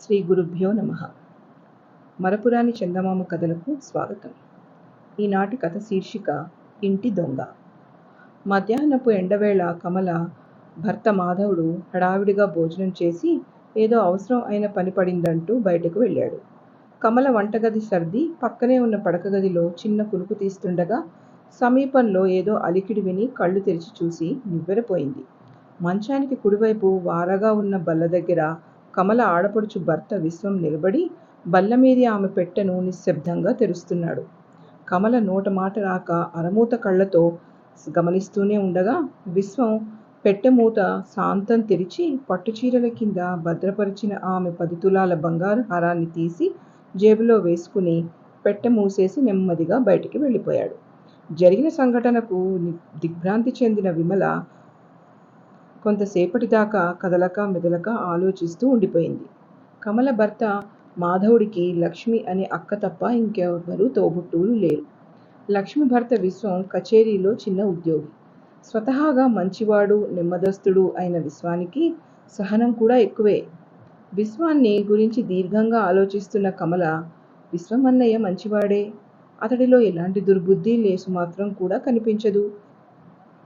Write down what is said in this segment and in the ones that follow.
శ్రీ గురుభ్యో నమః. మరపురాని చందమామ కథలకు స్వాగతం. ఈనాటి కథ శీర్షిక ఇంటి దొంగ. మధ్యాహ్నపు ఎండవేళ కమల భర్త మాధవుడు హడావిడిగా భోజనం చేసి ఏదో అవసరం అయిన పని పడిందంటూ బయటకు వెళ్ళాడు. కమల వంటగది సర్ది పక్కనే ఉన్న పడకగదిలో చిన్న కునుకు తీస్తుండగా సమీపంలో ఏదో అలికిడి విని కళ్ళు తెరిచి చూసి నివ్వెరపోయింది. మంచానికి కుడివైపు వారగా ఉన్న బల్ల దగ్గర కమల ఆడపడుచు భర్త విశ్వం నిలబడి బల్లమీది ఆమె పెట్టెను నిశ్శబ్దంగా తెరుస్తున్నాడు. కమల నోట మాట రాక అరమూత కళ్ళతో గమనిస్తూనే ఉండగా విశ్వం పెట్టె మూత శాంతం తెరిచి పట్టుచీరల కింద భద్రపరిచిన ఆమె 10 తులాల బంగారు హారాన్ని తీసి జేబులో వేసుకుని పెట్టె మూసేసి నెమ్మదిగా బయటికి వెళ్ళిపోయాడు. జరిగిన సంఘటనకు దిగ్భ్రాంతి చెందిన విమల కొంతసేపటి దాకా కదలక మెదలక ఆలోచిస్తూ ఉండిపోయింది. కమల భర్త మాధవుడికి లక్ష్మి అనే అక్క తప్ప ఇంకెవరూ తోబుట్టువులు లేరు. లక్ష్మి భర్త విశ్వం కచేరీలో చిన్న ఉద్యోగి. స్వతహాగా మంచివాడు నెమ్మదస్తుడు అయిన విశ్వానికి సహనం కూడా ఎక్కువే. విశ్వాన్ని గురించి దీర్ఘంగా ఆలోచిస్తున్న కమల, విశ్వం అన్నయ్య మంచివాడే, అతడిలో ఎలాంటి దుర్బుద్ధి లేసు మాత్రం కూడా కనిపించదు.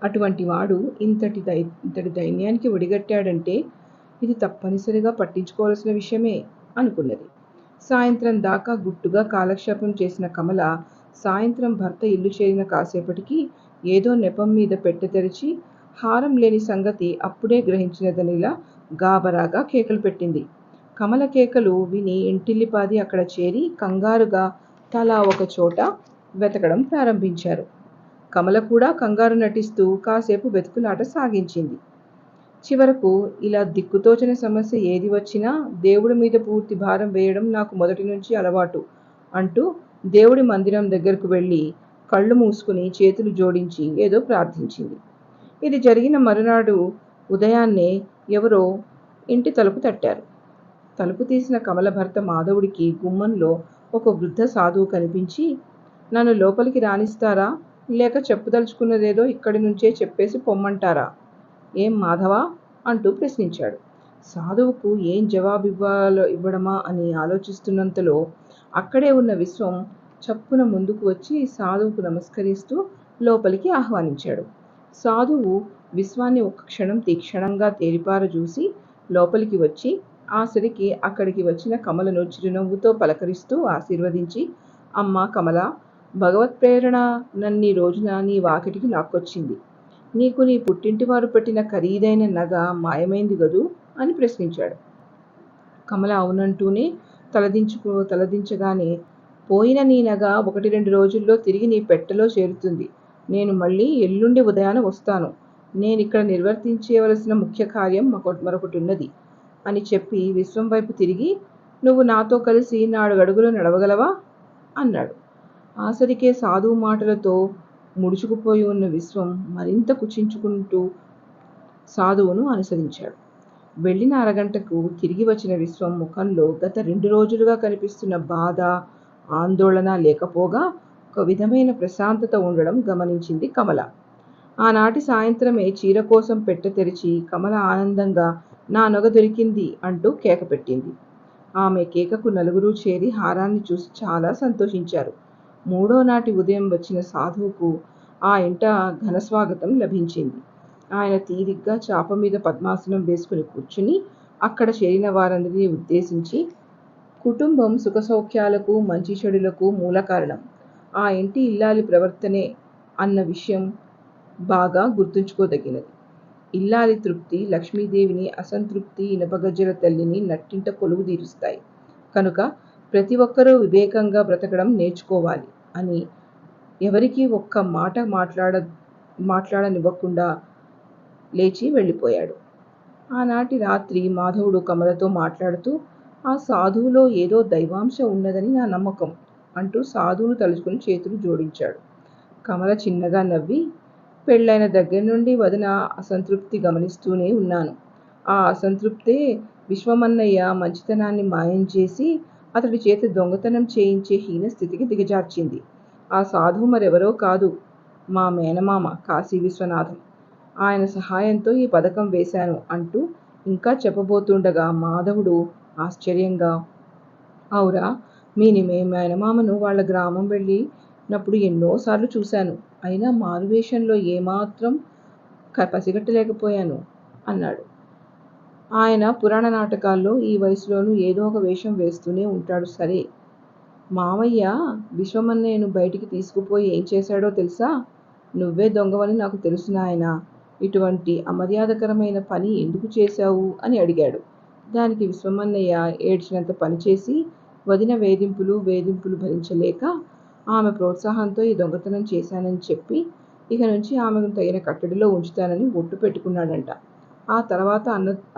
అటువంటి వాడు ఇంతటి దైన్యానికి ఒడిగట్టాడంటే ఇది తప్పనిసరిగా పట్టించుకోవాల్సిన విషయమే అనుకున్నది. సాయంత్రం దాకా గుట్టుగా కాలక్షేపం చేసిన కమల సాయంత్రం భర్త ఇల్లు చేరిన కాసేపటికి ఏదో నెపం మీద పెట్టె తెరిచి హారం లేని సంగతి అప్పుడే గ్రహించినదనిలా గాబరాగా కేకలు పెట్టింది. కమల కేకలు విని ఇంటిల్లిపాది అక్కడ చేరి కంగారుగా తలా ఒక చోట వెతకడం ప్రారంభించారు. కమల కూడా కంగారు నటిస్తూ కాసేపు వెతుకులాట సాగించింది. చివరకు, ఇలా దిక్కుతోచని సమస్య ఏది వచ్చినా దేవుడి మీద పూర్తి భారం వేయడం నాకు మొదటి నుంచి అలవాటు అంటూ దేవుడి మందిరం దగ్గరకు వెళ్ళి కళ్ళు మూసుకుని చేతులు జోడించి ఏదో ప్రార్థించింది. ఇది జరిగిన మరునాడు ఉదయాన్నే ఎవరో ఇంటి తలుపు తట్టారు. తలుపు తీసిన కమల భర్త మాధవుడికి గుమ్మంలో ఒక వృద్ధ సాధువు కనిపించి, నన్ను లోపలికి రానిస్తారా, లేక చెప్పదలుచుకున్నదేదో ఇక్కడి నుంచే చెప్పేసి పొమ్మంటారా, ఏం మాధవా అంటూ ప్రశ్నించాడు. సాధువుకు ఏం జవాబు ఇవ్వడమా అని ఆలోచిస్తున్నంతలో అక్కడే ఉన్న విశ్వం చప్పున ముందుకు వచ్చి సాధువుకు నమస్కరిస్తూ లోపలికి ఆహ్వానించాడు. సాధువు విశ్వాన్ని ఒక్క క్షణం తీక్షణంగా తేరిపార చూసి లోపలికి వచ్చి ఆసరికి అక్కడికి వచ్చిన కమలను చిరునవ్వుతో పలకరిస్తూ ఆశీర్వదించి, అమ్మా కమల, భగవత్ప్రేరణ నన్ని రోజున నీ వాకిటికి లాక్కొచ్చింది. నీకు నీ పుట్టింటి వారు పెట్టిన ఖరీదైన నగ మాయమైంది గదూ అని ప్రశ్నించాడు. కమల అవునంటూనే తలదించగానే, పోయిన నీ నగ 1-2 రోజుల్లో తిరిగి నీ పెట్టెలో చేరుతుంది. నేను మళ్ళీ ఎల్లుండి ఉదయాన వస్తాను. నేనిక్కడ నిర్వర్తించవలసిన ముఖ్య కార్యం మరొకటి ఉన్నది అని చెప్పి విశ్వం వైపు తిరిగి, నువ్వు నాతో కలిసి 4 అడుగులు నడవగలవా అన్నాడు. ఆసరికే సాధువు మాటలతో ముడుచుకుపోయి ఉన్న విశ్వం మరింత కుచించుకుంటూ సాధువును అనుసరించాడు. వెళ్ళిన అరగంటకు తిరిగి వచ్చిన విశ్వం ముఖంలో గత 2 రోజులుగా కనిపిస్తున్న బాధ, ఆందోళన లేకపోగా ఒక విధమైన ప్రశాంతత ఉండడం గమనించింది కమల. ఆనాటి సాయంత్రమే చీర కోసం పెట్టె తెరిచి కమల ఆనందంగా నా నగ దొరికింది అంటూ కేక పెట్టింది. ఆమె కేకకు నలుగురు చేరి హారాన్ని చూసి చాలా సంతోషించారు. 3వ నాటి ఉదయం వచ్చిన సాధువుకు ఆ ఇంట ఘనస్వాగతం లభించింది. ఆయన తీరిగ్గా చాప మీద పద్మాసనం వేసుకుని కూర్చుని అక్కడ చేరిన వారందరినీ ఉద్దేశించి, కుటుంబం సుఖసౌఖ్యాలకు మంచి చెడులకు మూల కారణం ఆ ఇంటి ఇల్లాలి ప్రవర్తనే అన్న విషయం బాగా గుర్తుంచుకోదగినది. ఇల్లాలి తృప్తి లక్ష్మీదేవిని, అసంతృప్తి ఇనపగజ్జల తల్లిని నట్టింట కొలువు తీరుస్తాయి. కనుక ప్రతి ఒక్కరూ వివేకంగా బ్రతకడం నేర్చుకోవాలి అని ఎవరికీ ఒక్క మాట మాట్లాడనివ్వకుండా లేచి వెళ్ళిపోయాడు. ఆనాటి రాత్రి మాధవుడు కమలతో మాట్లాడుతూ, ఆ సాధువులో ఏదో దైవాంశ ఉన్నదని నా నమ్మకం అంటూ సాధువును తలుచుకుని చేతులు జోడించాడు. కమల చిన్నగా నవ్వి, పెళ్ళైన దగ్గర నుండి వదిన అసంతృప్తి గమనిస్తూనే ఉన్నాను. ఆ అసంతృప్తే విశ్వమన్నయ్య మంచితనాన్ని మాయం చేసి అతడి చేత దొంగతనం చేయించే హీన స్థితికి దిగజార్చింది. ఆ సాధువు మరెవరో కాదు, మా మేనమామ కాశీ విశ్వనాథం. ఆయన సహాయంతో ఈ పథకం వేశాను అంటూ ఇంకా చెప్పబోతుండగా మాధవుడు ఆశ్చర్యంగా. అవురా, మీ మేనమామను వాళ్ళ గ్రామం వెళ్ళినప్పుడు ఎన్నోసార్లు చూశాను. అయినా మారువేషంలో ఏమాత్రం పసిగట్టలేకపోయాను అన్నాడు. ఆయన పురాణ నాటకాల్లో ఈ వయసులోనూ ఏదో ఒక వేషం వేస్తూనే ఉంటాడు. సరే, మావయ్య విశ్వమన్నయ్యను బయటికి తీసుకుపోయి ఏం చేశాడో తెలుసా? నువ్వే దొంగవని నాకు తెలుసు నాయనా. ఇటువంటి అమర్యాదకరమైన పని ఎందుకు చేశావు అని అడిగాడు. దానికి విశ్వమన్నయ్య ఏడ్చినంత పనిచేసి వదిన వేధింపులు భరించలేక ఆమె ప్రోత్సాహంతో ఈ దొంగతనం చేశానని చెప్పి ఇక నుంచి ఆమెను తగిన కట్టడిలో ఉంచుతానని ఒట్టు పెట్టుకున్నాడంట. ఆ తర్వాత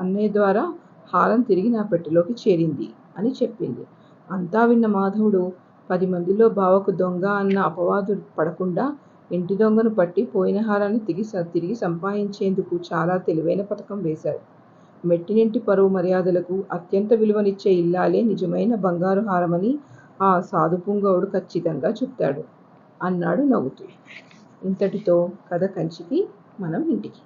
అన్నయ్య ద్వారా హారం తిరిగి నా పెట్టెలోకి చేరింది అని చెప్పింది. అంతా విన్న మాధవుడు 10 మందిలో బావకు దొంగ అన్న అపవాదు పడకుండా ఇంటి దొంగను పట్టి పోయిన హారాన్ని తిరిగి సంపాదించేందుకు చాలా తెలివైన పథకం వేశాడు. మెట్టినింటి పరువు మర్యాదలకు అత్యంత విలువనిచ్చే ఇల్లాలే నిజమైన బంగారు హారమని ఆ సాధుపుంగవుడు ఖచ్చితంగా చెప్తాడు అన్నాడు నవ్వుతూ. ఇంతటితో కథ కంచికి, మనం ఇంటికి.